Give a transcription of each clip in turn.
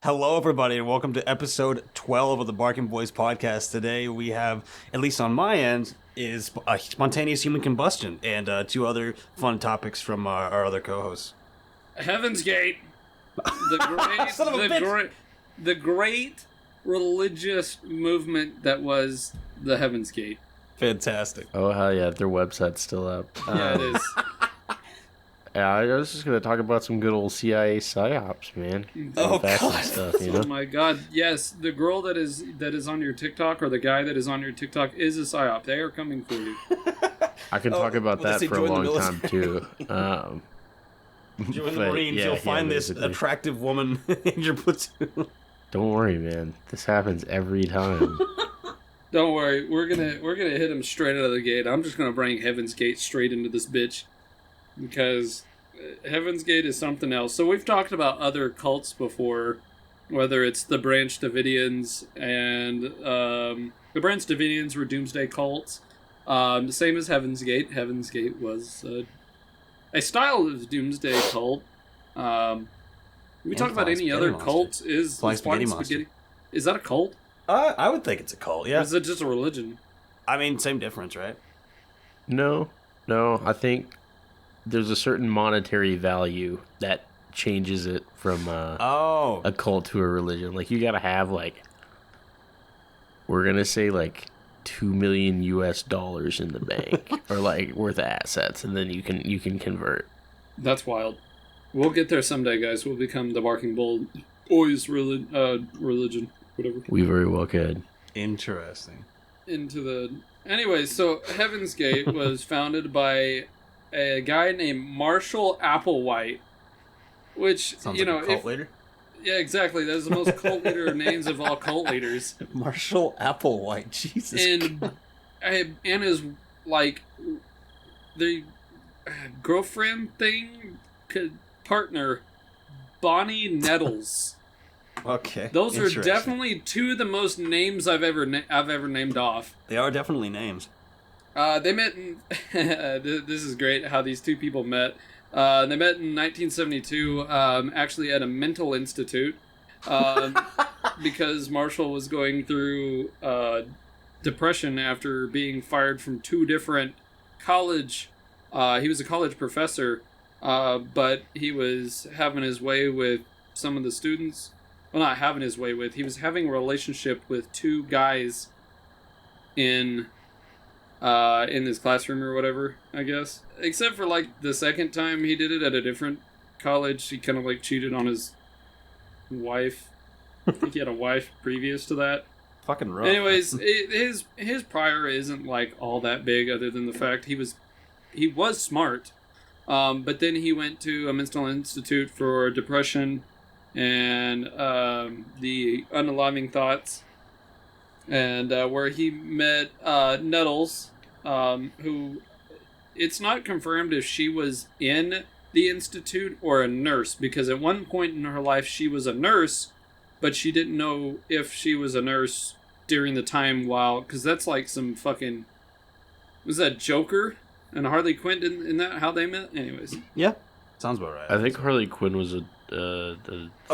Hello, everybody, and welcome to episode 12 of the Barkin Boys podcast. Today we have, at least on my end, is spontaneous human combustion and two other fun topics from our other co-hosts. Heaven's Gate, the great, Son of a bitch. The great religious movement that was the Heaven's Gate. Fantastic. Oh, hell yeah, their website's still up. Yeah, it is. Yeah, I was just going to talk about some good old CIA psyops, man. Oh, Fashion God. stuff, you know? Oh my God! Yes, the girl that is on your TikTok or the guy that is on your TikTok is a psyop. They are coming for you. I can talk about well, that they for a join the long time, military. too. Join the But, Marines, yeah, you'll yeah, find this basically. attractive woman in your platoon. Don't worry, man. This happens every time. Don't worry, we're gonna hit him straight out of the gate. I'm just gonna bring Heaven's Gate straight into this bitch because Heaven's Gate is something else. So we've talked about other cults before, whether it's the Branch Davidians and the Branch Davidians were doomsday cults. The same as Heaven's Gate. Heaven's Gate was a style of doomsday cult. We talk about any other cult. Is Flying Flying Spaghetti Spaghetti? Is that a cult? I would think it's a cult, Or yeah. is it just a religion? I mean, same difference, right? No, I think there's a certain monetary value that changes it from Oh. a cult to a religion. Like, you gotta have, like, we're gonna say, like, $2 million in the bank or like worth of assets, and then you can convert. That's wild. We'll get there someday, guys. We'll become the Barking Boys religion, whatever. We very well could. Interesting. Anyways, so Heaven's Gate was founded by a guy named Marshall Applewhite, which, Sounds you like know, a cult leader. yeah, exactly. That's the most cult leader names of all cult leaders. Marshall Applewhite, Jesus. And his, like, the girlfriend partner, Bonnie Nettles. Okay. Those are interesting. definitely two of the most names I've ever named off. They are definitely names. They met in... this is great how these two people met. They met in 1972, actually at a mental institute, because Marshall was going through depression after being fired from two different college... he was a college professor, but he was having his way with some of the students. Well, not having his way with. He was having a relationship with two guys in his classroom or whatever, I guess. Except for, like, the second time he did it at a different college, he kind of, like, cheated on his wife. I think he had a wife previous to that. Fucking rough. Anyways, his prior isn't, like, all that big, other than the fact he was smart. But then he went to a mental institute for depression and the unaliving thoughts, and where he met Nettles, who it's not confirmed if she was in the institute or a nurse, because at one point in her life she was a nurse, but she didn't know if she was a nurse during the time while, because that's like some fucking, was that Joker and Harley Quinn in that how they met? Anyways, Yeah. Sounds about right. I think Harley Quinn was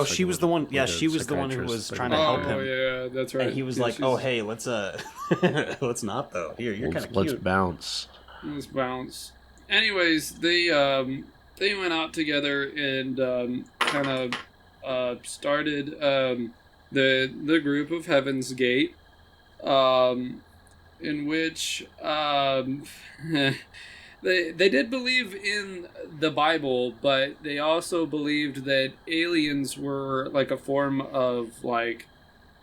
she was the one. Yeah, she was the one who was trying to help him. Oh yeah, that's right. And he was Yeah, like, "Oh, hey, let's let's not though. Here, you're kind of cute. Let's bounce. Let's bounce." Anyways, they went out together and kind of started the group of Heaven's Gate, in which they did believe in the Bible, but they also believed that aliens were like a form of, like,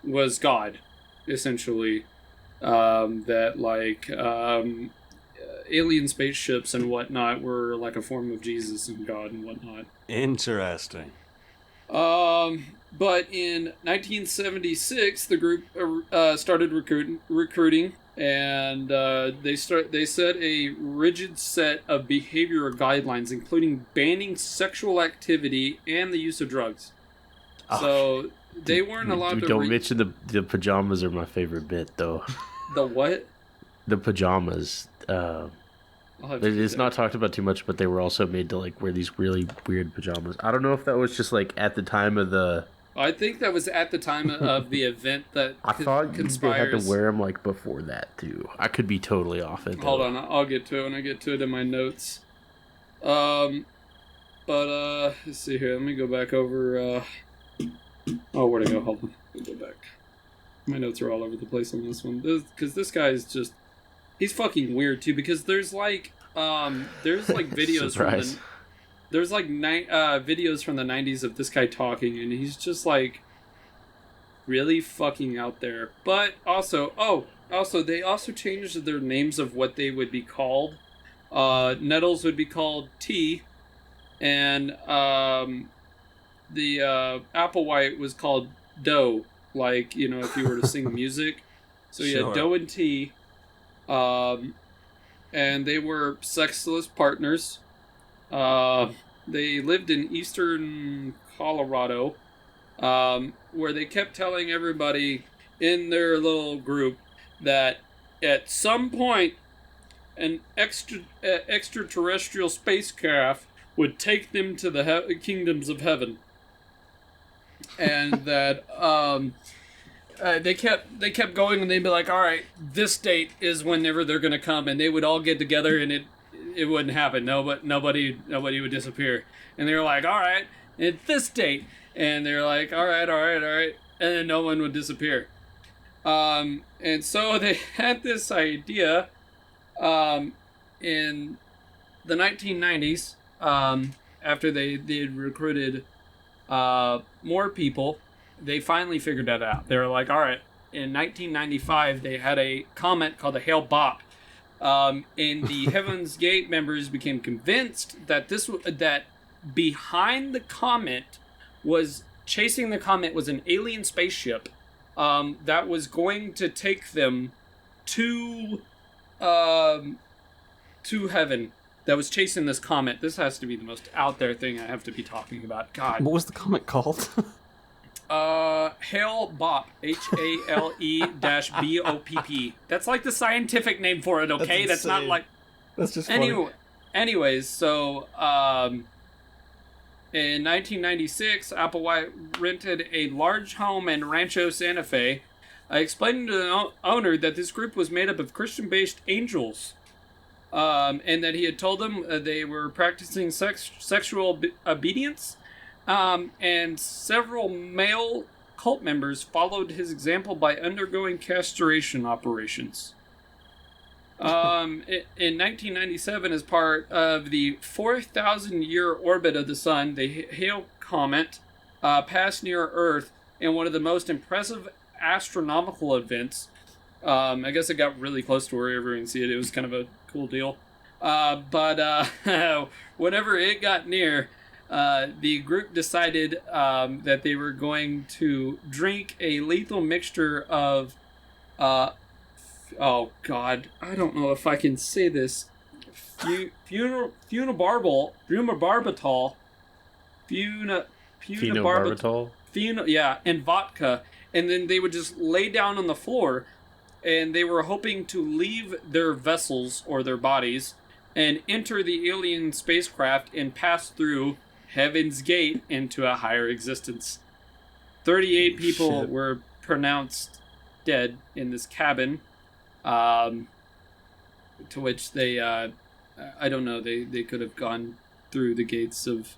was God, essentially. That, like, alien spaceships and whatnot were like a form of Jesus and God and whatnot. Interesting. But in 1976, the group started recruiting, and they set a rigid set of behavioral guidelines, including banning sexual activity and the use of drugs. Oh. So they weren't allowed to. Don't mention the pajamas are my favorite bit, though. The what? The pajamas. It's not talked about too much, but they were also made to, like, wear these really weird pajamas. I don't know if that was just, like, at the time of the I think that was at the time of the event that I thought they had conspires. to wear them like before that too. I could be totally off it. Hold on, I'll get to it when I get to it in my notes. But let's see here. Let me go back over. Oh, where'd I go? Hold on. Let me go back. My notes are all over the place on this one because this guy is just—he's fucking weird too. Because there's like videos Surprise. from there's like videos from the 90s of this guy talking, and he's just like really fucking out there. But also they also changed their names of what they would be called. Nettles would be called tea, and the Applewhite was called dough. Like, you know, if you were to sing music. So you had dough and tea. And they were sexless partners. They lived in eastern Colorado, where they kept telling everybody in their little group that at some point an extraterrestrial spacecraft would take them to the kingdoms of heaven, and that they kept going, and they'd be like, all right, this date is whenever they're gonna come, and they would all get together, and it wouldn't happen. Nobody would disappear, and they were like, all right, at this date, and they're like, all right, and then no one would disappear. And so they had this idea in the 1990s, after they had recruited more people, they finally figured that out. They were like, all right, in 1995, they had a comet called the Hale Bopp. And the Heaven's Gate members became convinced that that behind the comet chasing the comet was an alien spaceship that was going to take them to heaven. That was chasing this comet. This has to be the most out there thing I have to be talking about. God. What was the comet called? Hale Bopp. HALE-BOPP. That's like the scientific name for it, okay? That's not like... That's just funny. Anyways, so, in 1996, Applewhite rented a large home in Rancho Santa Fe, explaining to the owner that this group was made up of Christian-based angels, and that he had told them they were practicing sexual obedience, and several male cult members followed his example by undergoing castration operations. In 1997, as part of the 4,000-year orbit of the Sun, the Hale comet passed near Earth in one of the most impressive astronomical events. I guess it got really close to where everyone can see it. It was kind of a cool deal. But whenever it got near, the group decided that they were going to drink a lethal mixture of... oh God, I don't know if I can say this. Phenobarbital, and vodka, and then they would just lay down on the floor, and they were hoping to leave their vessels or their bodies and enter the alien spacecraft and pass through Heaven's Gate into a higher existence. 38 people were pronounced dead in this cabin. To which they, I don't know, they could have gone through the gates of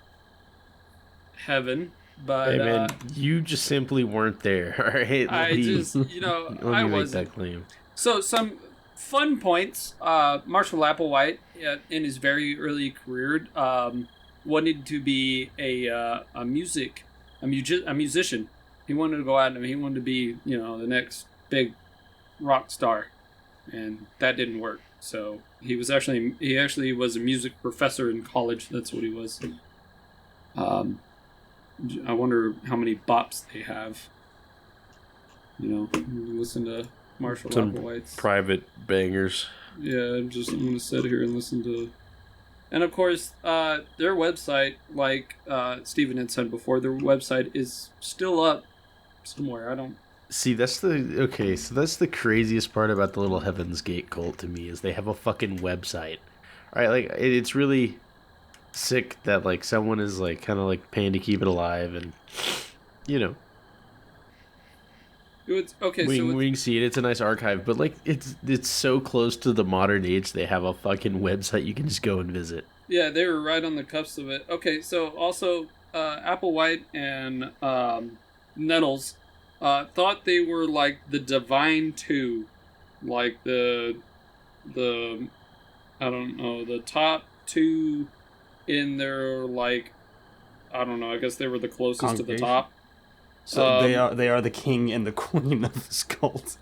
heaven, but... Hey man, you just simply weren't there, alright? I wasn't. Make that claim. So, some fun points. Marshall Applewhite, in his very early career, wanted to be a musician. He wanted to go out and he wanted to be, the next big rock star. And that didn't work. So he actually was a music professor in college. That's what he was. I wonder how many bops they have. Listen to Marshall Applewhite's private bangers. Yeah, I'm gonna sit here and listen to. And of course, their website, like Steven had said before, their website is still up somewhere. I don't. See, that's the craziest part about the little Heaven's Gate cult to me is they have a fucking website. Right? Like it's really sick that like someone is like kind of like paying to keep it alive, and Okay, we, so we can see it. It's a nice archive, but like it's so close to the modern age. They have a fucking website you can just go and visit. yeah, they were right on the cusp of it. Okay, so also Applewhite and Nettles thought they were like the Divine Two, like the I don't know, the top two in their like, I don't know, I guess they were the closest to the top. So they are the king and the queen of this cult.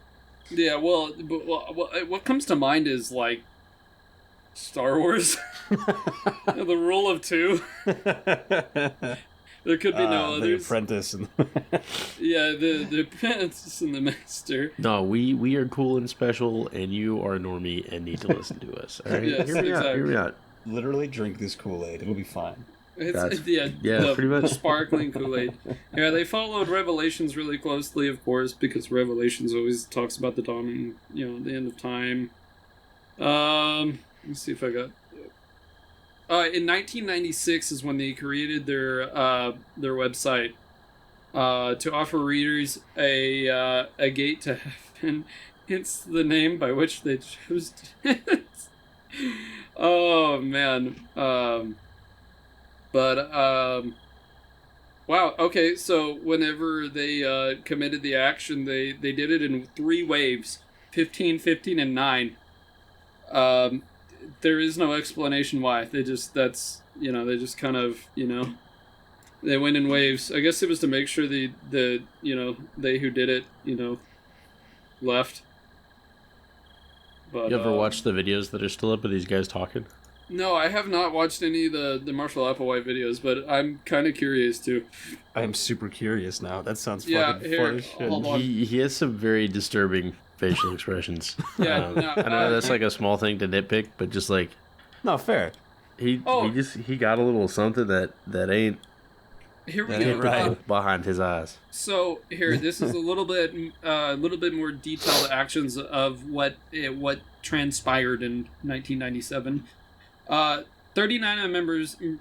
Yeah, well, what comes to mind is like Star Wars, the rule of two. There could be no The others. apprentice and Yeah, the apprentice and the master. No, we are cool and special, and you are normie and need to listen to us. All right, Yes, hear me out. Hear me out. literally drink this Kool-Aid. It'll be fine. The pretty much. sparkling Kool-Aid. Yeah, they followed Revelations really closely, of course, because Revelations always talks about the dawning, the end of time. Let's see if I got. In 1996 is when they created their website to offer readers a gate to heaven. It's the name by which they chose to. Oh man. Wow. Okay. So whenever they committed the action, they did it in 3 waves: 15, 15, and 9. There is no explanation why. They just they just kind of they went in waves. I guess it was to make sure they who did it left. But You ever watch the videos that are still up of these guys talking? No, I have not watched any of the Marshall Applewhite videos, but I'm kind of curious too. I am super curious now. That sounds Yeah, fucking here, fun as shit. hold on. He has some very disturbing facial expressions. Yeah, no, I know that's like a small thing to nitpick, but just like No, fair. he got a little something that ain't Here we That go. ain't right. behind his eyes. So here, this is a little bit more detailed actions of what transpired in 1997. 39 of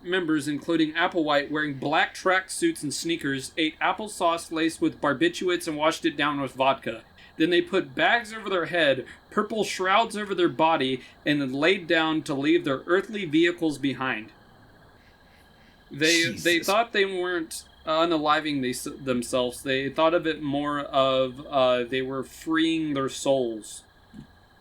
members, including Applewhite, wearing black track suits and sneakers, ate applesauce laced with barbiturates and washed it down with vodka. Then they put bags over their head, purple shrouds over their body, and then laid down to leave their earthly vehicles behind. They Jesus. thought they weren't unaliving themselves. They thought of it more of they were freeing their souls.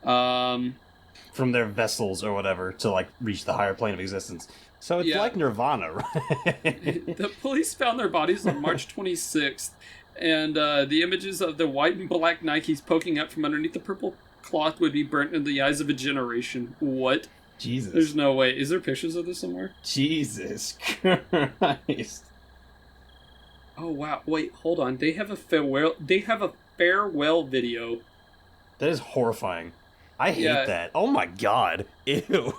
From their vessels or whatever to like reach the higher plane of existence. So it's Yeah. like Nirvana, right? The police found their bodies on March 26th, and the images of the white and black Nikes poking up from underneath the purple cloth would be burnt in the eyes of a generation. What? Jesus. There's no way. Is there pictures of this somewhere? Jesus Christ. Oh wow! Wait, hold on. They have a farewell. They have a farewell video. That is horrifying. I hate Yeah. that. Oh my god. Ew.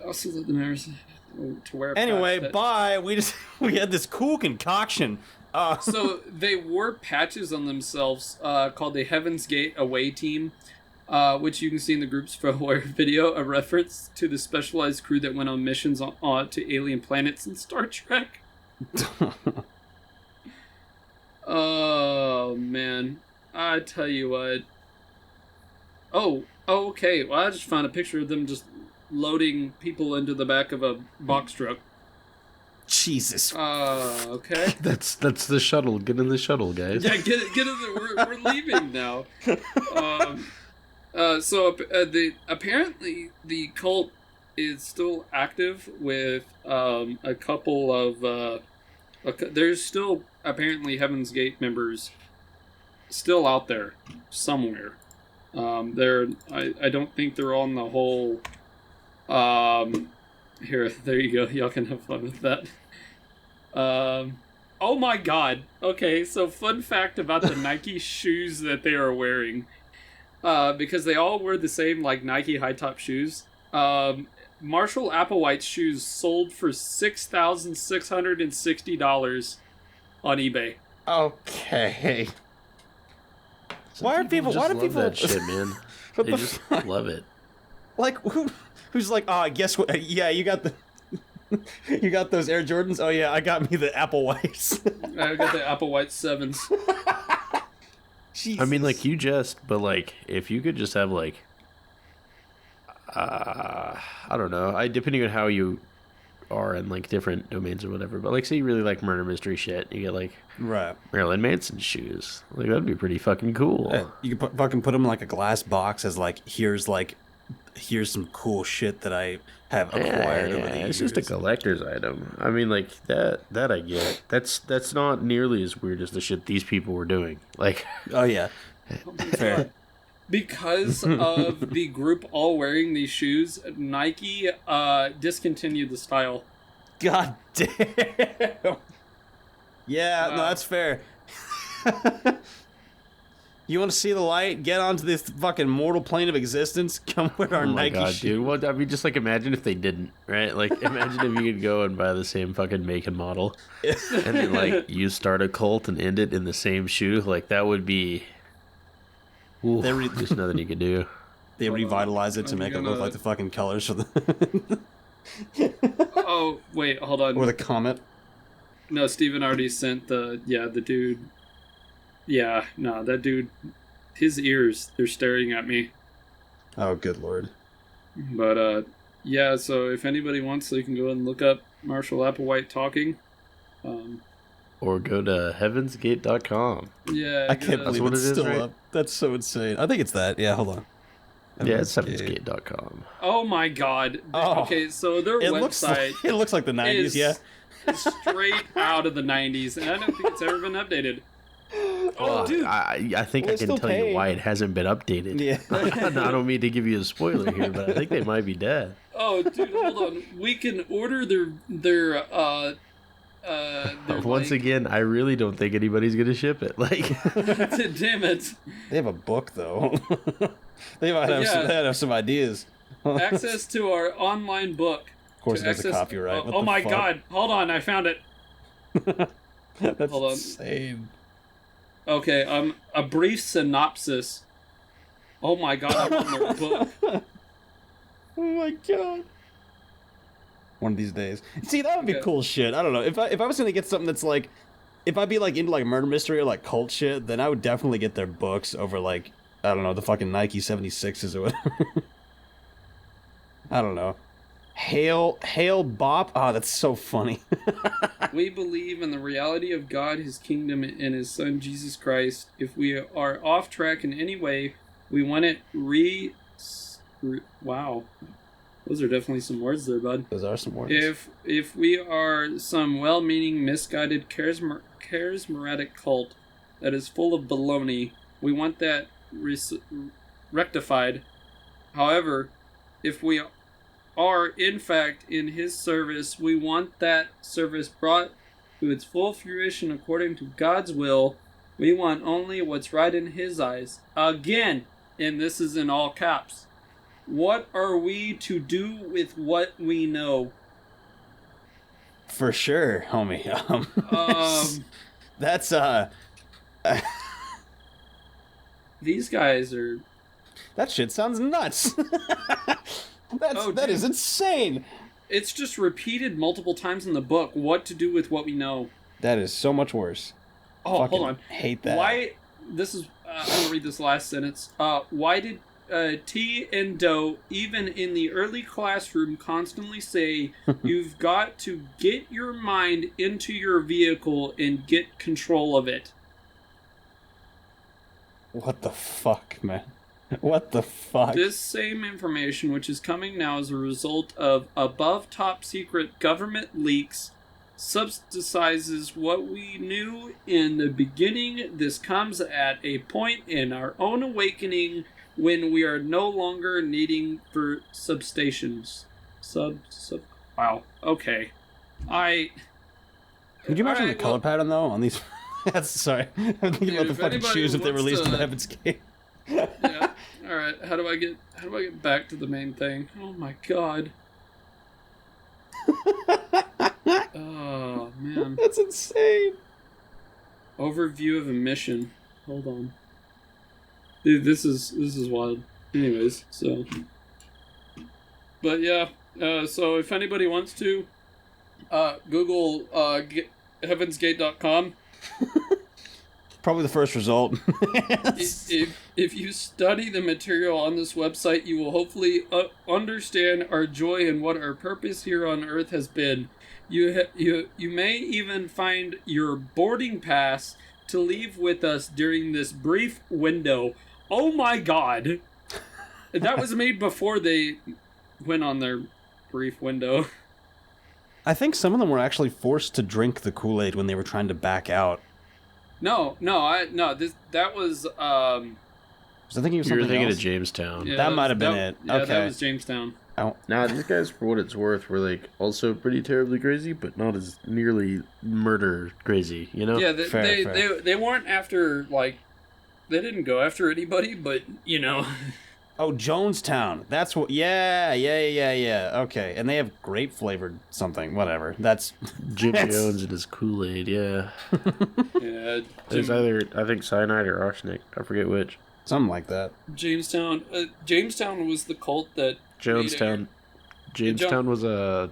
Also, the members to wear. Anyway, patch that- bye. We had this cool concoction. So they wore patches on themselves called the Heaven's Gate Away Team, which you can see in the group's farewell video, a reference to the specialized crew that went on missions to alien planets in Star Trek. Oh man, I tell you what. Oh, okay. Well, I just found a picture of them just loading people into the back of a box truck. Jesus. Okay. That's the shuttle. Get in the shuttle, guys. Yeah, get in there. We're leaving now. Apparently the cult is still active with a couple of there's still apparently Heaven's Gate members still out there somewhere. I don't think they're on the whole. Here, there you go. Y'all can have fun with that. Oh my god. Okay, so fun fact about the Nike shoes that they are wearing. Because they all wear the same, like, Nike high-top shoes. Marshall Applewhite's shoes sold for $6,660 on eBay. Okay. Why Some do people just love that that shit, man? What They the just fuck? love it. Like who's like, guess what? Yeah, you got the you got those Air Jordans? Oh yeah, I got me the Applewhites. I got the Applewhite 7s. I mean, like, but like, if you could just have like, I don't know, depending on how you are in like different domains or whatever, but like, say you really like murder mystery shit, you get like Right. Marilyn Manson shoes, like that'd be pretty fucking cool. Yeah, you could fucking put them in like a glass box as like here's some cool shit that I have acquired over the years. It's just a collector's item. I mean, like that I get. That's not nearly as weird as the shit these people were doing. Like, Oh yeah, fair. Because of the group all wearing these shoes, Nike discontinued the style. God damn. Yeah, no, that's fair. You want to see the light? Get onto this fucking mortal plane of existence. Come wear our oh my Nike god, shoes. dude. Well, I mean, just like imagine if they didn't, right? Like, imagine if you could go and buy the same fucking make and model, and then like you start a cult and end it in the same shoe. Like that would be. Oof, there's nothing you could do. They revitalize it to make it look like the fucking colors for the. Oh wait, hold on. Or the comet. No, Steven already sent the dude. Yeah, no, that dude, his ears, they're staring at me. Oh, good lord. But, yeah, so if anybody wants, they can go and look up Marshall Applewhite talking. Or go to heavensgate.com. Yeah, I can't believe what it's it is, still right? up. That's so insane. I think it's that. Yeah, hold on. Yeah, it's heavensgate.com. Oh my god. Oh. Okay, so their website It looks like the 90s, is yeah. straight out of the 90s, and I don't think it's ever been updated. Oh, dude. I think I can tell you why it hasn't been updated. Yeah. I don't mean to give you a spoiler here, but I think they might be dead. Oh, dude, hold on. We can order their Once again, I really don't think anybody's gonna ship it. Like, damn it. They have a book, though. They might have some ideas. Access to our online book. Of course, it has a copyright. Oh my god. Hold on, I found it. That's Hold on. insane. Okay, a brief synopsis. Oh my god, I want their book. Oh my god. One of these days. See, that would be cool shit. I don't know. If I was gonna get something that's like, if I'd be like into like murder mystery or like cult shit, then I would definitely get their books over like, I don't know, the fucking Nike 76s or whatever. I don't know. Hail Bop. Oh, that's so funny. We believe in the reality of God, His kingdom, and His Son, Jesus Christ. If we are off track in any way, we want it wow. Those are definitely some words there, bud. Those are some words. If we are some well-meaning, misguided, charismatic cult that is full of baloney, we want that rectified. However, if we are in fact in His service, we want that service brought to its full fruition according to God's will. We want only what's right in His eyes. Again, and this is in all caps. What are we to do with what we know? For sure, homie. That's These guys are. That shit sounds nuts. That is insane. It's just repeated multiple times in the book. What to do with what we know. That is so much worse. Oh, Fucking hold on. Hate that. Why? This is. I'm gonna read this last sentence. Why did T and Doe, even in the early classroom, constantly say, "You've got to get your mind into your vehicle and get control of it"? What the fuck, man? What the fuck? This same information, which is coming now as a result of above top secret government leaks, subsidizes what we knew in the beginning. This comes at a point in our own awakening when we are no longer needing for substations. Wow. Okay. Could you imagine the color pattern though on these? Sorry, I'm thinking about the fucking shoes if they released in Heaven's Gate. Yeah. All right. How do I get back to the main thing? Oh my god. Oh man. That's insane. Overview of a mission. Hold on. Dude, this is wild. Anyways, so. But yeah, so if anybody wants to, Google heavensgate.com. Probably the first result. If you study the material on this website, you will hopefully understand our joy and what our purpose here on Earth has been. You may even find your boarding pass to leave with us during this brief window. Oh my God! That was made before they went on their brief window. I think some of them were actually forced to drink the Kool-Aid when they were trying to back out. No. That was. I think You were thinking of Jamestown. Yeah, that might have been it. Yeah, Okay. that was Jamestown. Nah, these guys, for what it's worth, were like also pretty terribly crazy, but not as nearly murder crazy, you know? Yeah, Fair. they weren't after, like, they didn't go after anybody, but, you know. Oh, Jonestown. That's what. Yeah. Okay, and they have grape flavored something. Whatever. That's Jim Jones and his Kool-Aid, yeah. Yeah, There's either, I think, cyanide or arsenic. I forget which. something like that. Jamestown. Jamestown was the cult that. Jamestown was a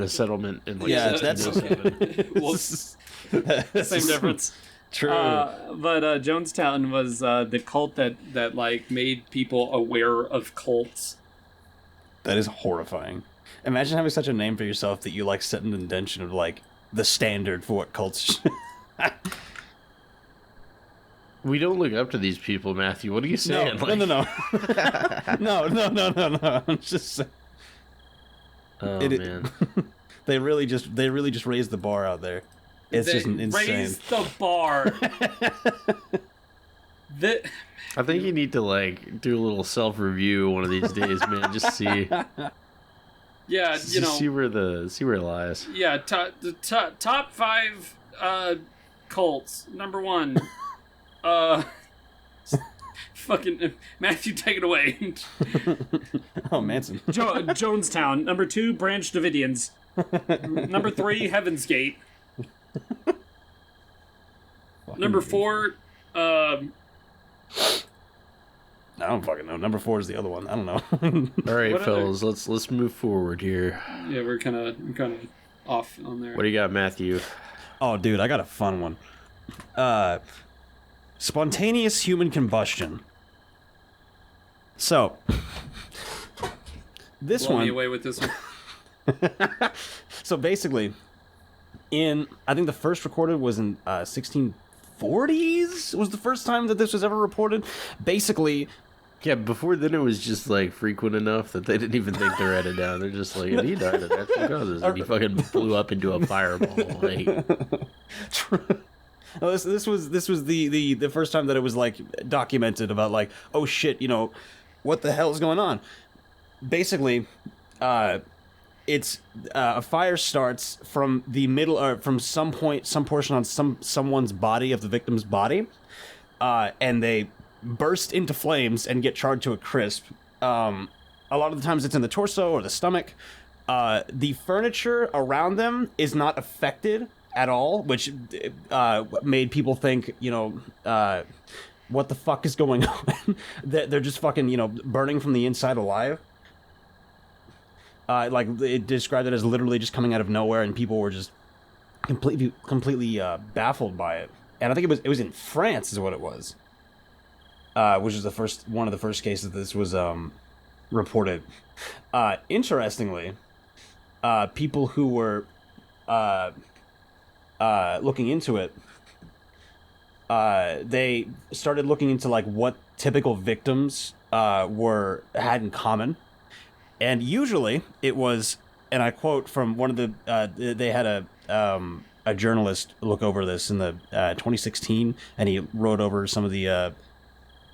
settlement in like Yeah, 1607. Well, same difference. True. But Jonestown was the cult that like made people aware of cults. That is horrifying. Imagine having such a name for yourself that you like set an indention of like the standard for what cults. We don't look up to these people, Matthew. What are you saying? No. No. I'm just saying. Oh, man. they really just raised the bar out there. It's just insane. Raise the bar. I think you need to like do a little self-review one of these days, man. Just see. Yeah, you know. See where it lies. Yeah, top 5 cults. Number 1. Fucking Matthew, take it away. Oh, Manson. Jonestown. Number 2, Branch Davidians. Number 3, Heaven's Gate. Number 4, I don't fucking know. Number 4 is the other one. I don't know. All right, What fellas, let's move forward here. yeah, we're kind of off on there. What do you got, Matthew? Oh, dude, I got a fun one. Spontaneous human combustion. So, this Blow one. me away with this one. So basically, I think the first recorded was in 1640s. Was the first time that this was ever reported. Basically, Yeah, before then it was just like frequent enough that they didn't even think to write it down. They're just like, and he died of natural causes, and he fucking blew up into a fireball. Like, oh, this was the first time that it was like documented about like, oh shit, what the hell is going on? Basically, it's a fire starts from the middle or from some portion on someone's body of the victim's body, and they burst into flames and get charred to a crisp. A lot of the times it's in the torso or the stomach. The furniture around them is not affected at all, which made people think, what the fuck is going on? They're just fucking, burning from the inside alive. Like it described it as literally just coming out of nowhere, and people were just completely baffled by it. And I think it was in France, is what it was, which is one of the first cases that this was reported. Interestingly, people who were looking into it, they started looking into like what typical victims had in common. And usually it was, and I quote from one of they had a journalist look over this in the 2016, and he wrote over some of the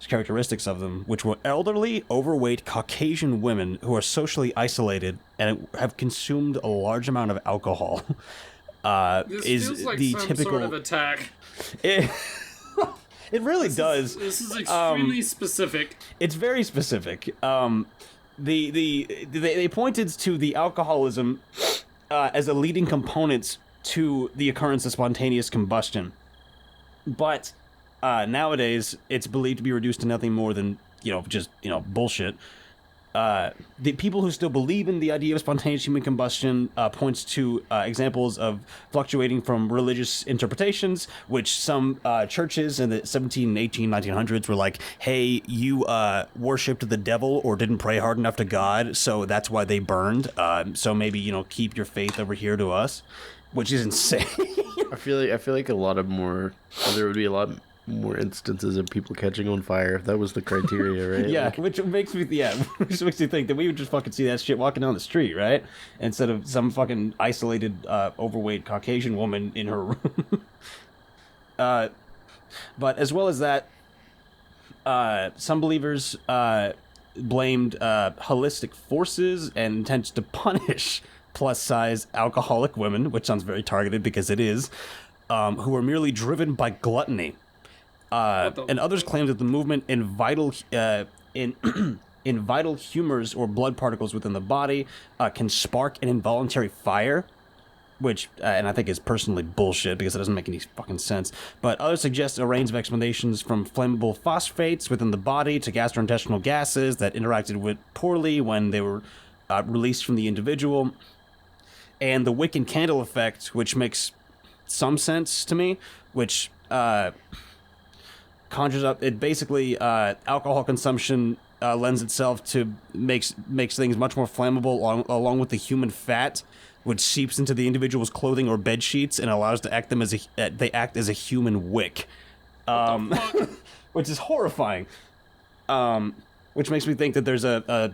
characteristics of them, which were elderly, overweight Caucasian women who are socially isolated and have consumed a large amount of alcohol. This is feels like the some typical sort of attack. It really does. This is extremely specific. It's very specific. They pointed to the alcoholism as a leading component to the occurrence of spontaneous combustion, but nowadays it's believed to be reduced to nothing more than just bullshit. the people who still believe in the idea of spontaneous human combustion points to examples of fluctuating from religious interpretations, which some churches in the 17, 18, 1900s were like, hey, you worshipped the devil or didn't pray hard enough to God, so that's why they burned. So maybe, keep your faith over here to us, which is insane. I feel like there would be a lot more instances of people catching on fire if that was the criteria, right? Yeah, Like, which makes me think that we would just fucking see that shit walking down the street, right? Instead of some fucking isolated, overweight Caucasian woman in her room. But as well as that, some believers blamed holistic forces and intends to punish plus-size alcoholic women, which sounds very targeted because it is, who are merely driven by gluttony. And others claim that the movement in vital in vital humors or blood particles within the body can spark an involuntary fire, which and I think is personally bullshit because it doesn't make any fucking sense. But others suggest a range of explanations from flammable phosphates within the body to gastrointestinal gases that interacted with poorly when they were released from the individual, and the wick and candle effect, which makes some sense to me, which conjures up it basically alcohol consumption lends itself to makes things much more flammable along with the human fat, which seeps into the individual's clothing or bed sheets and allows to act them as they act as a human wick, which is horrifying. Which makes me think that there's a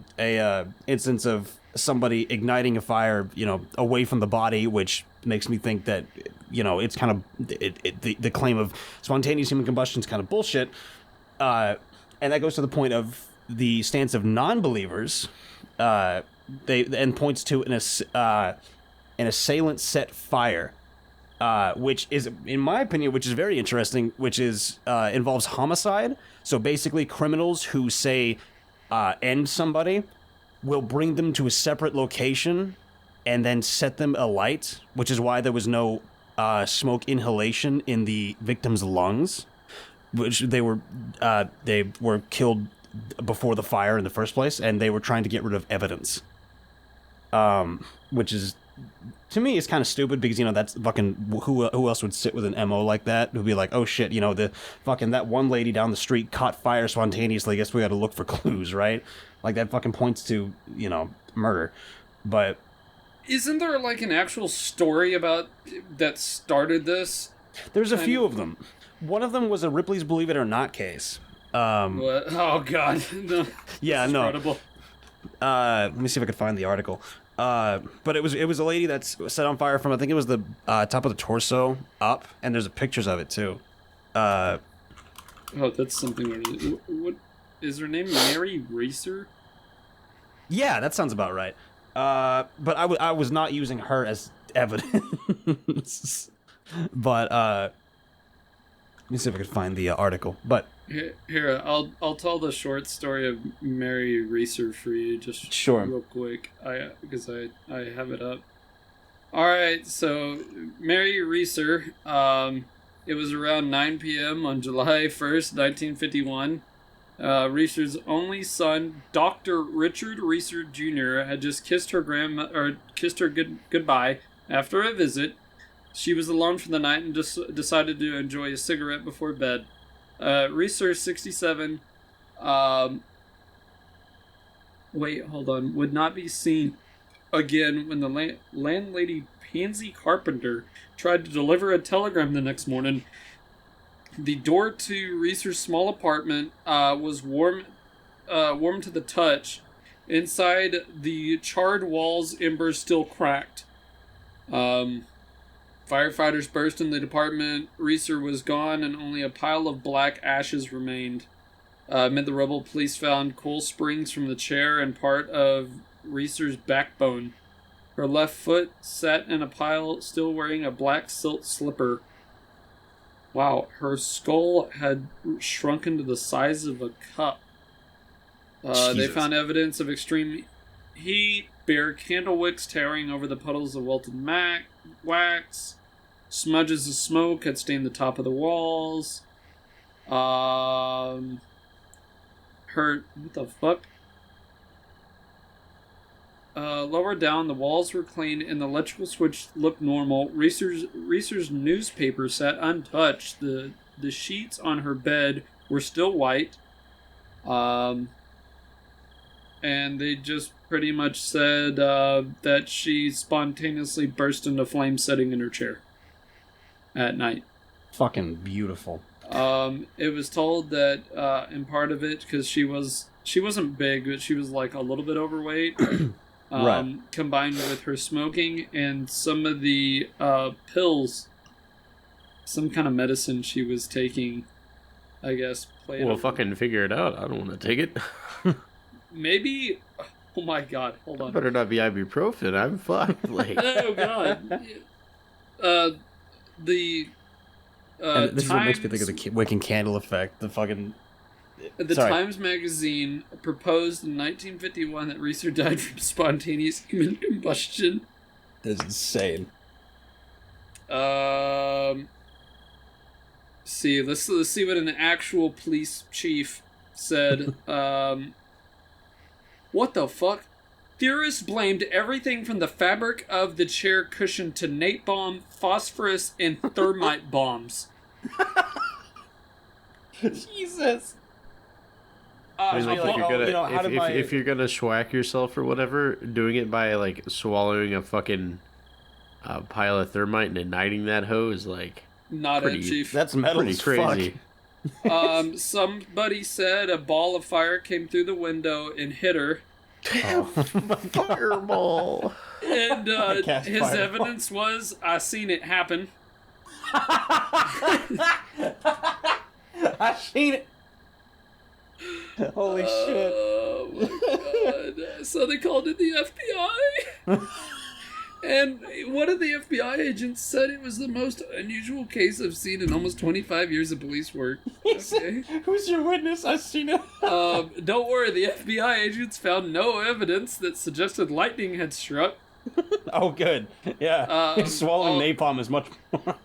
instance of somebody igniting a fire, away from the body, which makes me think that, it's kind of the claim of spontaneous human combustion is kind of bullshit. And that goes to the point of the stance of non-believers. They points to an assailant set fire, which is, in my opinion, which is very interesting, which is involves homicide. So basically, criminals who say end somebody will bring them to a separate location and then set them alight, which is why there was no smoke inhalation in the victim's lungs, which they were killed before the fire in the first place, and they were trying to get rid of evidence, which is, to me, is kind of stupid because, that's fucking, who else would sit with an MO like that? Who'd be like, oh shit, the fucking, that one lady down the street caught fire spontaneously, I guess we gotta look for clues, right? Like, that fucking points to, murder. But isn't there like an actual story about that started this? There's a few of them. One of them was a Ripley's Believe It or Not case. What? Oh god. No. Yeah, no. Incredible. Let me see if I could find the article. But it was a lady that's set on fire from, I think it was the top of the torso up, and there's pictures of it too. Oh, that's something. What is her name? Mary Reeser? Yeah, that sounds about right. But I was not using her as evidence. But let me see if I could find the article. But here, I'll tell the short story of Mary Reeser for you, just sure, real quick. Because I have it up. All right, so Mary Reeser. It was around 9 p.m. on July 1st, 1951. Reeser's only son, Dr. Richard Reeser Jr., had just kissed her goodbye after a visit. She was alone for the night and just decided to enjoy a cigarette before bed. Reeser, 67, would not be seen again when the landlady Pansy Carpenter tried to deliver a telegram the next morning. The door to Reeser's small apartment was warm to the touch. Inside, the charred walls' embers still cracked. Firefighters burst in the apartment. Reeser was gone, and only a pile of black ashes remained. Amid the rubble, police found coal springs from the chair and part of Reeser's backbone. Her left foot sat in a pile, still wearing a black silk slipper. Wow, her skull had shrunken to the size of a cup. They found evidence of extreme heat, bare candle wicks towering over the puddles of wilted wax. Smudges of smoke had stained the top of the walls. What the fuck? lower down, the walls were clean and the electrical switch looked normal. Reeser's newspaper sat untouched. The sheets on her bed were still white. And they just pretty much said that she spontaneously burst into flames sitting in her chair at night. Fucking beautiful. It was told that in part of it, because she wasn't big, but she was like a little bit overweight. Right. Combined with her smoking and some of the pills, some kind of medicine she was taking, I guess. Well, fucking figure it out. I don't want to take it. Maybe. Oh my god! Hold on. Better not be ibuprofen. I'm fucked. Like. Oh god. The. And this is what makes me Times- think of the Wiccan candle effect. The fucking. The Sorry. Times magazine proposed in 1951 that Reeser died from spontaneous human combustion. That's insane. See, let's see what an actual police chief said. What the fuck? Theorists blamed everything from the fabric of the chair cushion to napalm, phosphorus, and thermite bombs. Jesus. I mean, like, if you're gonna, how did my- if you're gonna schwack yourself or whatever, doing it by like swallowing a fucking pile of thermite and igniting that hoe is like Not pretty- it, chief. That's metal pretty as crazy. fuck. Somebody said a ball of fire came through the window and hit her. Fireball. And cast his fireball. evidence was, I seen it happen. I seen it. Holy shit. Oh my god. So they called in the FBI. And one of the FBI agents said it was the most unusual case I've seen in almost 25 years of police work. Okay. Who's your witness? I seen it. Don't worry, the FBI agents found no evidence that suggested lightning had struck. Oh, good. Yeah. Swallowing napalm is much more.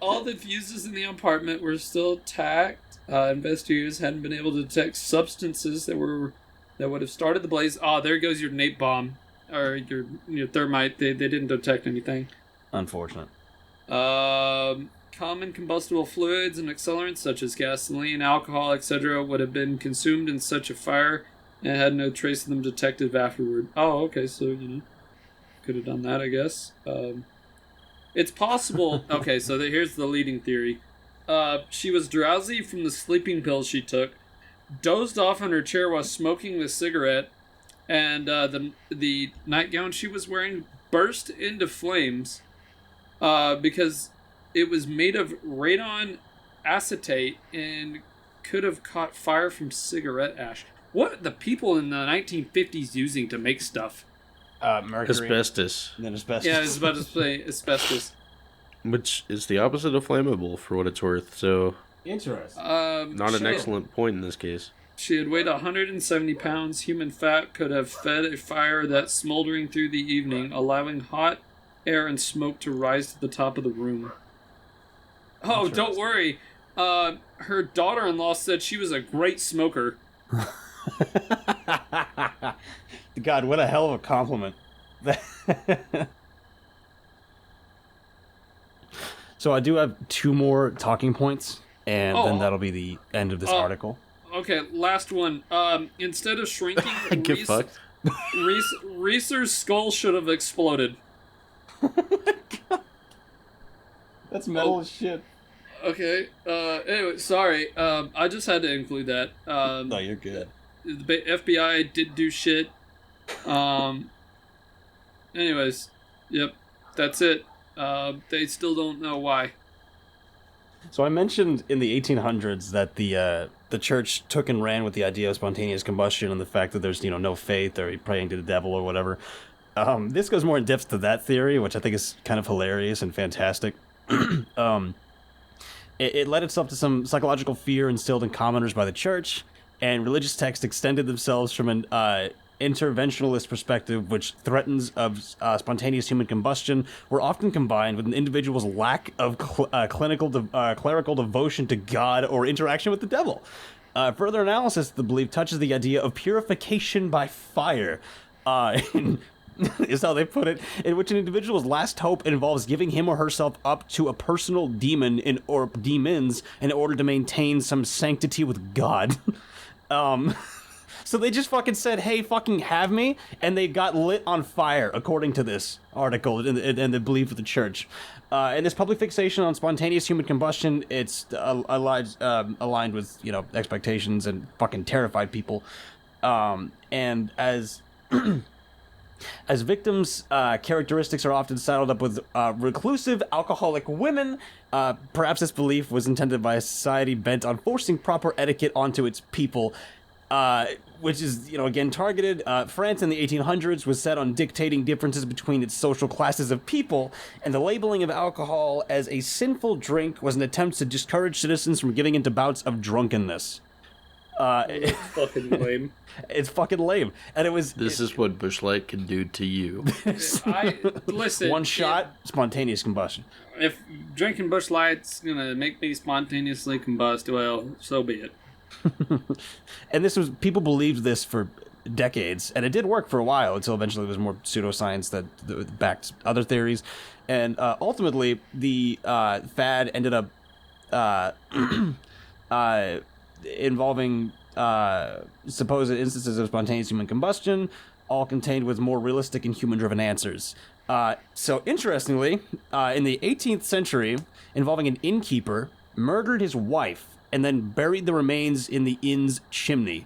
All the fuses in the apartment were still tacked. Investigators hadn't been able to detect substances that would have started the blaze. Oh, there goes your napalm or your thermite. They didn't detect anything. Unfortunate. Common combustible fluids and accelerants such as gasoline, alcohol, etc. would have been consumed in such a fire and had no trace of them detected afterward. Oh, okay, so could have done that, I guess. It's possible. Okay, so here's the leading theory. She was drowsy from the sleeping pills she took, dozed off in her chair while smoking the cigarette, and the nightgown she was wearing burst into flames because it was made of radon acetate and could have caught fire from cigarette ash. What are the people in the 1950s using to make stuff? Mercury. Asbestos, And then asbestos. Yeah, I was about to say asbestos. which is the opposite of flammable for what it's worth. So Interesting. not an Sure. excellent point in this case. She had weighed 170 pounds. Human fat could have fed a fire that's smoldering through the evening, allowing hot air and smoke to rise to the top of the room. Oh, don't worry. Her daughter-in-law said she was a great smoker. God, what a hell of a compliment. So I do have two more talking points, and then that'll be the end of this article. Okay, last one. Instead of shrinking, Get fucked. Reeser's skull should have exploded. That's metal as shit. Okay. Anyway, sorry. I just had to include that. No, you're good. The FBI did do shit. Anyways, yep, that's it. They still don't know why. So I mentioned in the 1800s that the church took and ran with the idea of spontaneous combustion and the fact that there's no faith or praying to the devil or whatever. This goes more in depth to that theory, which I think is kind of hilarious and fantastic. It led itself to some psychological fear instilled in commoners by the church, and religious texts extended themselves from an interventionalist perspective, which threatens of spontaneous human combustion, were often combined with an individual's lack of clerical devotion to God or interaction with the devil. Further analysis of the belief touches the idea of purification by fire. Is how they put it, in which an individual's last hope involves giving him or herself up to a personal demon or demons in order to maintain some sanctity with God. So they just fucking said, hey, fucking have me, and they got lit on fire, according to this article and the belief of the church. And this public fixation on spontaneous human combustion, it's aligned with, expectations and fucking terrified people. And as victims' characteristics are often saddled up with reclusive, alcoholic women, perhaps this belief was intended by a society bent on forcing proper etiquette onto its people, which is, again, targeted. France in the 1800s was set on dictating differences between its social classes of people, and the labeling of alcohol as a sinful drink was an attempt to discourage citizens from giving into bouts of drunkenness. It's fucking lame. It's fucking lame. And This is what Busch Light can do to you. Listen. One shot, spontaneous combustion. If drinking Busch Light's gonna make me spontaneously combust, well, so be it. And people believed this for decades, and it did work for a while until eventually it was more pseudoscience that backed other theories. And ultimately, the fad ended up involving supposed instances of spontaneous human combustion, all contained with more realistic and human-driven answers. So, interestingly, in the 18th century, involving an innkeeper, murdered his wife and then buried the remains in the inn's chimney.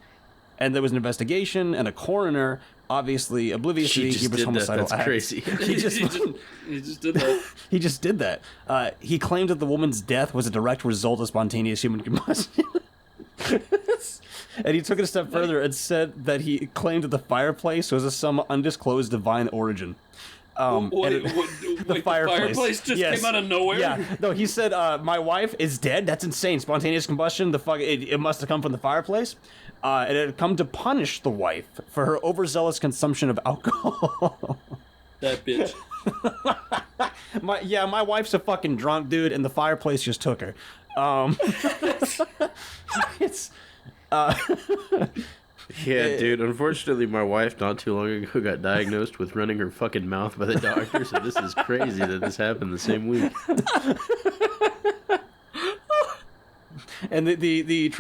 And there was an investigation, and a coroner, obviously oblivious to the innkeeper's homicidal act. That's crazy. He just did that. He just did that. He claimed that the woman's death was a direct result of spontaneous human combustion. And he took it a step further and said that he claimed that the fireplace was of some undisclosed divine origin. The fireplace just came out of nowhere? Yeah. No, he said, my wife is dead. That's insane. Spontaneous combustion. It must have come from the fireplace. And it had come to punish the wife for her overzealous consumption of alcohol. That bitch. My wife's a fucking drunk, dude, and the fireplace just took her. It's... Yeah, dude, unfortunately my wife not too long ago got diagnosed with running her fucking mouth by the doctor, so this is crazy that this happened the same week. And the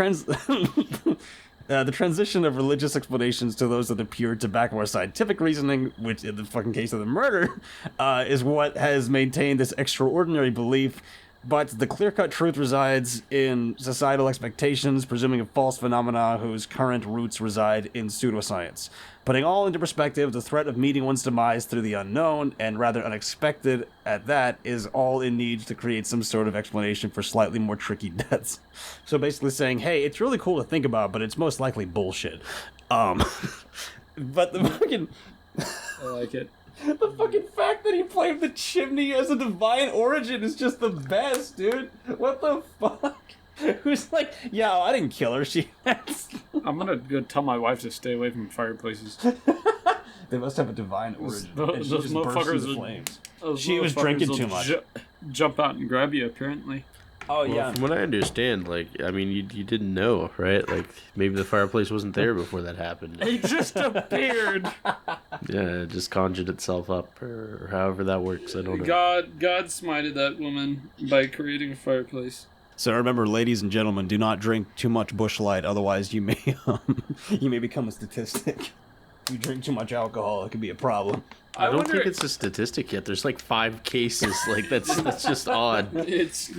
transition of religious explanations to those that appear to back more scientific reasoning, which in the fucking case of the murder, is what has maintained this extraordinary belief. But the clear-cut truth resides in societal expectations, presuming a false phenomena whose current roots reside in pseudoscience. Putting all into perspective, the threat of meeting one's demise through the unknown, and rather unexpected at that, is all it needs to create some sort of explanation for slightly more tricky deaths. So basically saying, hey, it's really cool to think about, but it's most likely bullshit. But the fucking... I like it. The fucking fact that he claimed the chimney as a divine origin is just the best, dude. What the fuck? Who's like, yeah, I didn't kill her. I'm gonna go tell my wife to stay away from fireplaces. They must have a divine origin. Those and she just burst into flames. She was drinking too much. Jump out and grab you, apparently. Oh, Well, yeah. from what I understand, you didn't know, right? Like, maybe the fireplace wasn't there before that happened. It just appeared. Yeah, it just conjured itself up, or however that works. I don't know. God smited that woman by creating a fireplace. So remember, ladies and gentlemen, do not drink too much Busch Light, otherwise you may become a statistic. If you drink too much alcohol, it could be a problem. I don't think it's a statistic yet. There's like 5 cases. Like that's just odd. It's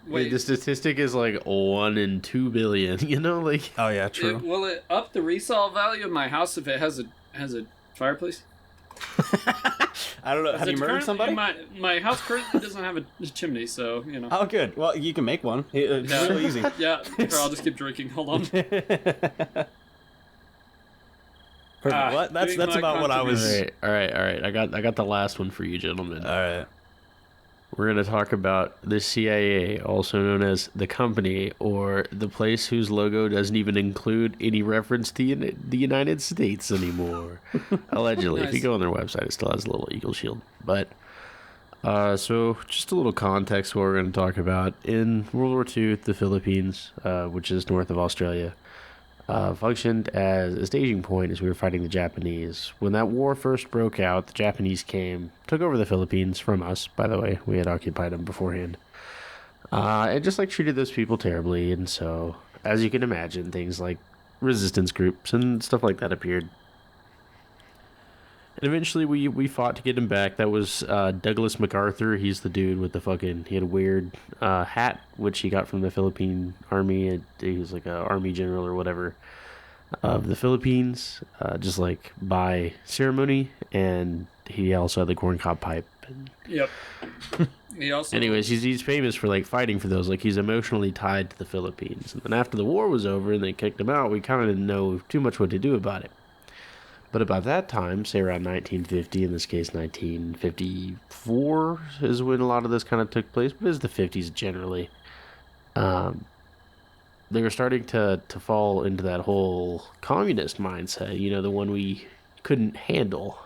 wait. The statistic is like 1 in 2 billion. You know, like. Oh yeah, true. Will it up the resale value of my house if it has a fireplace? I don't know. Have you murdered somebody? My house currently doesn't have a chimney, so you know. Oh, good. Well, you can make one. It's really easy. Yeah. Here, I'll just keep drinking. Hold on. Perfect. Well, that's about what I was. All right. I got the last one for you, gentlemen. All right. We're going to talk about the CIA, also known as the company, or the place whose logo doesn't even include any reference to the United States anymore. Allegedly. Nice. If you go on their website, it still has a little eagle shield. But, so just a little context what we're going to talk about. In World War II, the Philippines, which is north of Australia, functioned as a staging point as we were fighting the Japanese. When that war first broke out, the Japanese came, took over the Philippines from us, by the way. We had occupied them beforehand. And just, like, treated those people terribly. And so, as you can imagine, things like resistance groups and stuff like that appeared. And eventually we fought to get him back. That was Douglas MacArthur. He's the dude with the fucking... He had a weird hat, which he got from the Philippine Army. He was like an army general or whatever of the Philippines, just like by ceremony. And he also had the corncob pipe. Yep. He also... Anyways, he's famous for, like, fighting for those. Like, he's emotionally tied to the Philippines. And then after the war was over and they kicked him out, we kind of didn't know too much what to do about it. But about that time, say around 1950, in this case 1954, is when a lot of this kind of took place. But it was the 50s generally. They were starting to fall into that whole communist mindset, you know, the one we couldn't handle.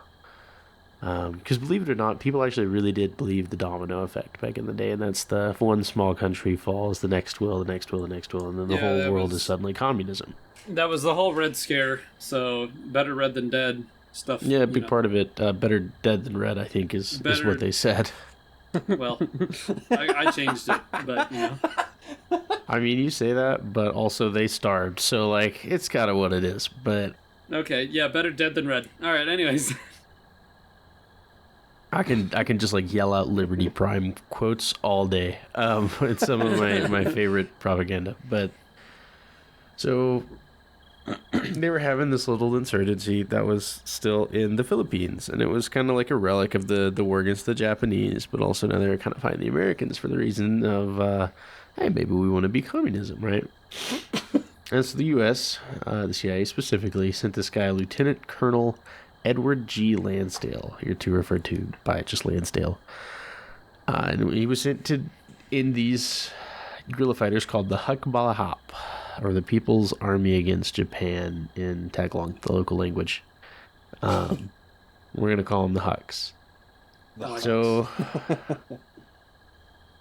Because believe it or not, people actually really did believe the domino effect back in the day, and that's the if one small country falls, the next will, the next will, the next will, and then the whole world is suddenly communism. That was the whole Red Scare, so better red than dead stuff. Yeah, a big part of it, better dead than red, I think, is what they said. Well, I changed it, but, you know. I mean, you say that, but also they starved, so, like, it's kind of what it is, but... Okay, yeah, better dead than red. Alright, anyways. I can just, like, yell out Liberty Prime quotes all day. It's some of my favorite propaganda, but... So... they were having this little insurgency that was still in the Philippines, and it was kind of like a relic of the war against the Japanese, but also now they were kind of fighting the Americans for the reason of, hey, maybe we want to be communism, right? And so the U.S., the CIA specifically, sent this guy, Lieutenant Colonel Edward G. Lansdale, hereto referred to by just Lansdale. And he was sent in these guerrilla fighters called the Hukbalahap, or the People's Army Against Japan in Tagalog, the local language. We're going to call them the Huks. So,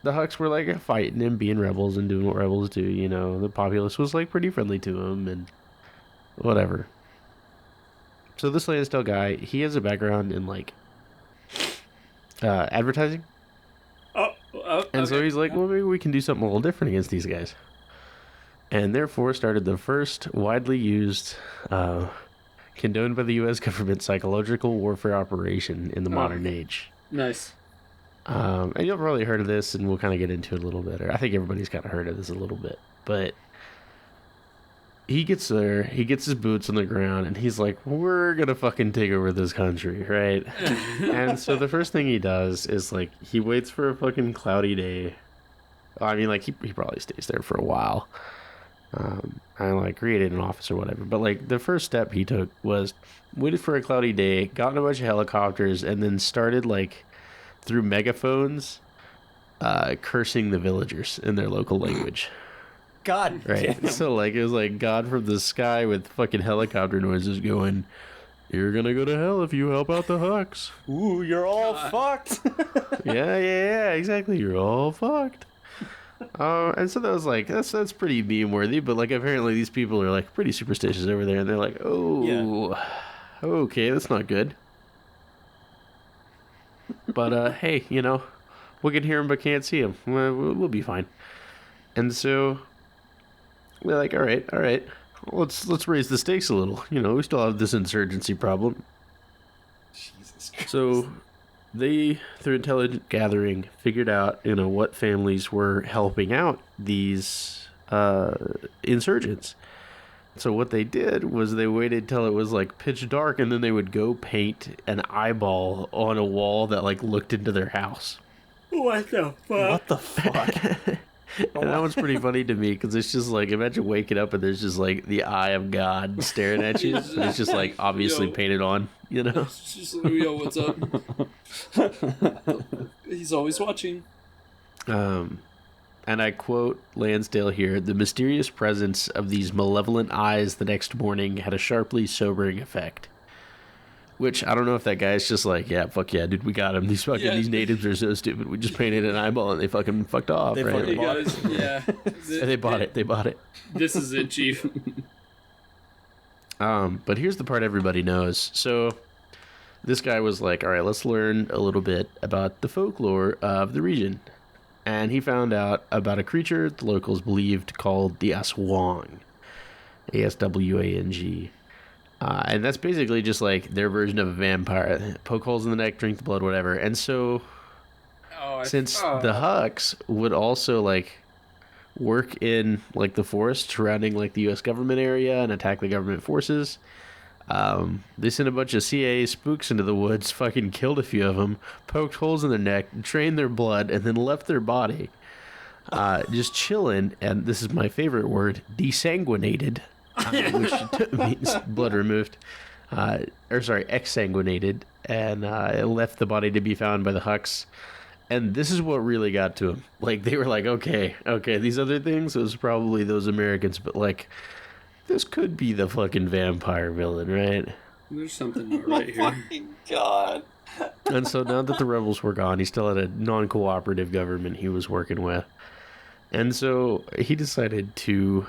the Huks were, like, fighting and being rebels and doing what rebels do, you know. The populace was, like, pretty friendly to them and whatever. So this Lansdale guy, he has a background in, like, advertising. And so he's like, well, maybe we can do something a little different against these guys. And therefore started the first widely used, condoned by the U.S. government, psychological warfare operation in the modern age. Nice. And you've probably heard of this, and we'll kind of get into it a little bit. Or I think everybody's kind of heard of this a little bit. But he gets there, he gets his boots on the ground, and he's like, we're going to fucking take over this country, right? And so the first thing he does is, like, he waits for a fucking cloudy day. I mean, like, he probably stays there for a while. And, like, created an office or whatever. But, like, the first step he took was waited for a cloudy day, got in a bunch of helicopters, and then started, like, through megaphones, cursing the villagers in their local language. God. Right. Damn. So, like, it was like God from the sky with fucking helicopter noises going, you're gonna go to hell if you help out the Huks. Ooh, you're all fucked. Yeah, exactly. You're all fucked. And so that was like, that's pretty meme worthy, but, like, apparently these people are, like, pretty superstitious over there, and they're like, oh, okay, that's not good. But, hey, you know, we can hear him but can't see him. We'll be fine. And so we're like, all right, let's raise the stakes a little. You know, we still have this insurgency problem. Jesus Christ. So they, through intelligent gathering, figured out, you know, what families were helping out these insurgents. So what they did was they waited till it was, like, pitch dark, and then they would go paint an eyeball on a wall that, like, looked into their house. What the fuck? What the fuck? And that one's pretty funny to me, because it's just like, imagine waking up and there's just, like, the eye of God staring at you. And it's just, like, obviously painted on, you know? It's just like, yo, what's up? He's always watching. And I quote Lansdale here, the mysterious presence of these malevolent eyes the next morning had a sharply sobering effect. Which, I don't know if that guy's just like, yeah, fuck yeah, dude, we got him. These these natives are so stupid. We just painted an eyeball and they fucking fucked off, They right? fucking Hey guys, yeah. They bought it. This is it, Chief. But here's the part everybody knows. So this guy was like, all right, let's learn a little bit about the folklore of the region. And he found out about a creature the locals believed called the Aswang. Aswang. And that's basically just like their version of a vampire. Poke holes in the neck, drink the blood, whatever. And so, since the Hucks would also like work in like the forest surrounding like the U.S. government area and attack the government forces, they sent a bunch of CIA spooks into the woods, fucking killed a few of them, poked holes in their neck, drained their blood, and then left their body just chilling. And this is my favorite word: desanguinated. Which means blood removed, exsanguinated, and it left the body to be found by the Hucks. And this is what really got to him. Like, they were like, okay, these other things, it was probably those Americans, but like, this could be the fucking vampire villain, right? There's something not right here. Oh my god. And so now that the rebels were gone, he still had a non-cooperative government he was working with. And so he decided to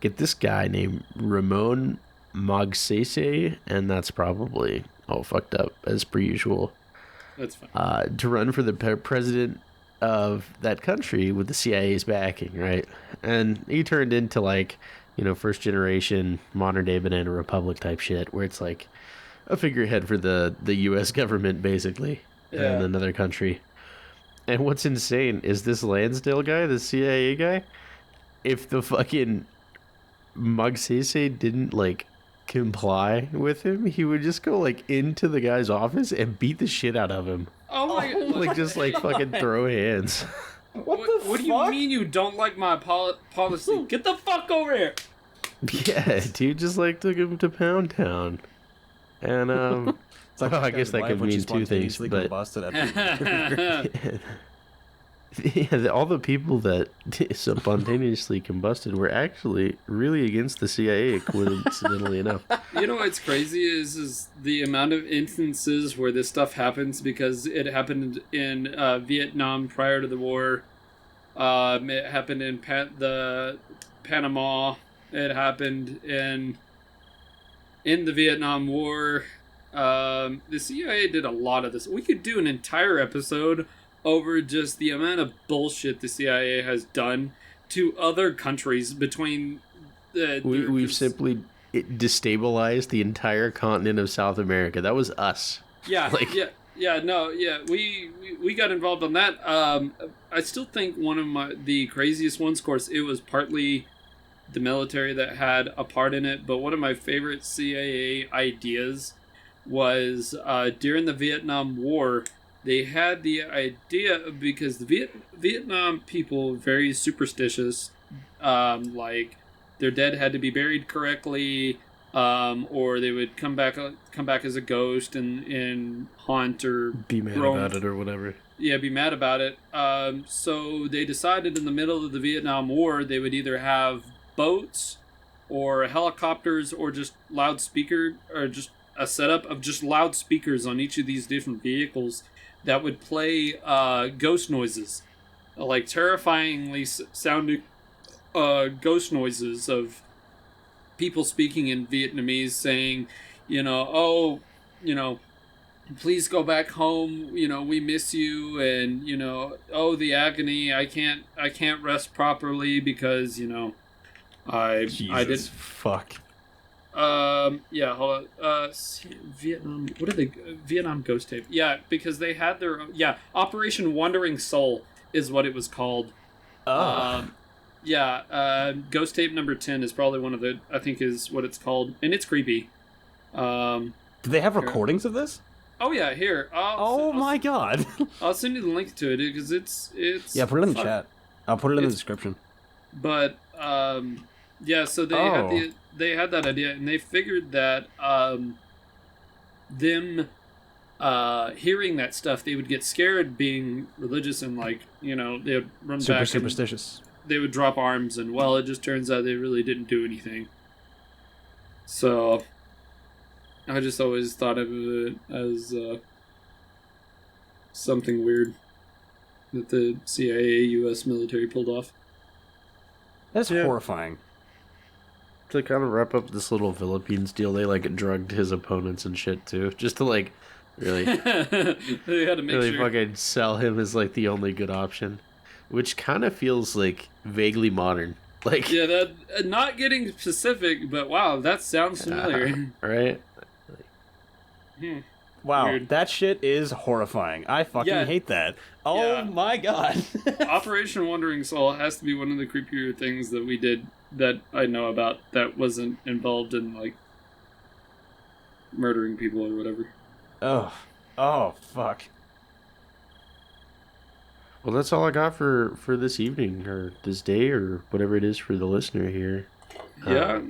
get this guy named Ramon Magsaysay, and that's probably all fucked up as per usual. That's fine. To run for the president of that country with the CIA's backing, right? And he turned into like, first generation modern day banana republic type shit, where it's like a figurehead for the U.S. government basically, in another country. And what's insane is this Lansdale guy, the CIA guy, if the fucking Magsaysay didn't like comply with him, he would just go like into the guy's office and beat the shit out of him. Oh my god. Like just like fucking throw hands. What do you mean you don't like my policy? Get the fuck over here. Yeah, dude just like took him to Pound Town. And It's like I guess that could mean two things, but yeah, all the people that spontaneously combusted were actually really against the CIA, coincidentally enough. You know what's crazy is the amount of instances where this stuff happens, because it happened in Vietnam prior to the war. It happened in the Panama. It happened in the Vietnam War. The CIA did a lot of this. We could do an entire episode over just the amount of bullshit the CIA has done to other countries between we've simply destabilized the entire continent of South America. That was us. Yeah, we got involved on that. I still think one of the craziest ones, of course, it was partly the military that had a part in it, but one of my favorite CIA ideas was during the Vietnam War. They had the idea, because the Vietnam people were very superstitious, like their dead had to be buried correctly, or they would come back as a ghost and haunt or be mad about it or whatever. Yeah, be mad about it. So they decided in the middle of the Vietnam War they would either have boats or helicopters or just loudspeaker, or just a setup of just loudspeakers on each of these different vehicles that would play ghost noises, like terrifyingly sounding ghost noises of people speaking in Vietnamese, saying, please go back home, we miss you, and the agony, I can't rest properly because I did fuck. Yeah, hold on. Vietnam. What are they? Vietnam Ghost Tape. Yeah, because they had their Operation Wandering Soul is what it was called. Ghost Tape number 10 is probably one of the, I think is what it's called, and it's creepy. Do they have recordings of this? Oh yeah, here. My god. I'll send you the link to it because it's. Yeah, put it in the chat. I'll put it in the description. But so they had that idea, and they figured that them hearing that stuff, they would get scared, being religious, and they would run back. Superstitious. They would drop arms, and it just turns out they really didn't do anything. So I just always thought of it as something weird that the CIA U.S. military pulled off. That's horrifying. to kind of wrap up this little Philippines deal, they like drugged his opponents and shit too, just to like really, They had to make really sure. fucking sell him as like the only good option, which kind of feels like vaguely modern. Like, Yeah, that not getting specific, but wow, that sounds familiar. right? Wow, Weird. that shit is horrifying. I fucking Yeah. hate that. Oh Yeah. my god. Operation Wandering Soul has to be one of the creepier things that we did that I know about that wasn't involved in like murdering people or whatever. Oh, fuck. Well, that's all I got for this evening or this day or whatever it is for the listener here. Yeah.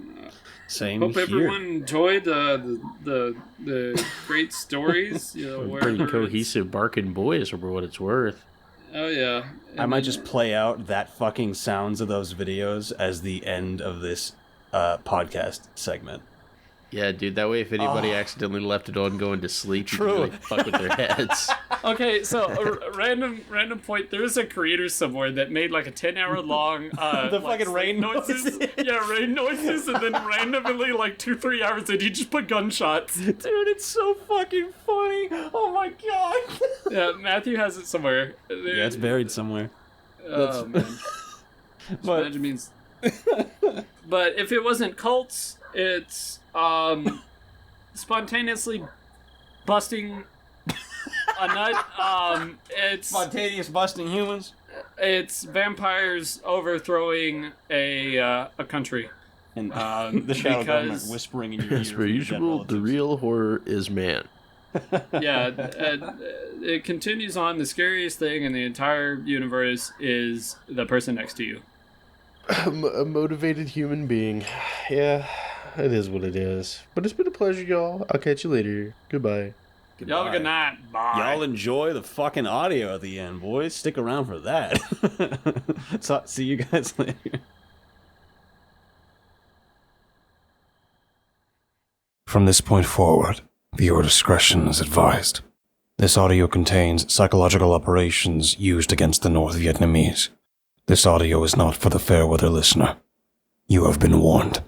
Same Hope here. everyone enjoyed the great stories. You know, Pretty wherever it's- cohesive Barkin boys for what it's worth. Oh yeah. I might just play out that fucking sounds of those videos as the end of this podcast segment. Yeah, dude. That way, if anybody accidentally left it on going to sleep, you True. can really fuck with their heads. Okay, so a random point. There's a creator somewhere that made like a 10-hour long The like, fucking rain noises. Yeah, rain noises, and then randomly like 2-3 hours in, he just put gunshots. Dude, it's so fucking funny. Oh my god. Yeah, Matthew has it somewhere. Yeah, it's buried somewhere. Oh man. But Imagine means. But if it wasn't cults, it's spontaneously busting a nut. It's spontaneous busting humans. it's vampires overthrowing a country. And the shadow because- government whispering in your ear. As per from your dead usual, the relatives. real horror is man. Yeah, it continues on. The scariest thing in the entire universe is the person next to you. A motivated human being. Yeah, it is what it is. But it's been a pleasure, y'all. I'll catch you later. Goodbye. Y'all have a good night. Bye. Y'all enjoy the fucking audio at the end, boys. Stick around for that. So, see you guys later. From this point forward, viewer discretion is advised. This audio contains psychological operations used against the North Vietnamese. This audio is not for the fair weather listener. You have been warned.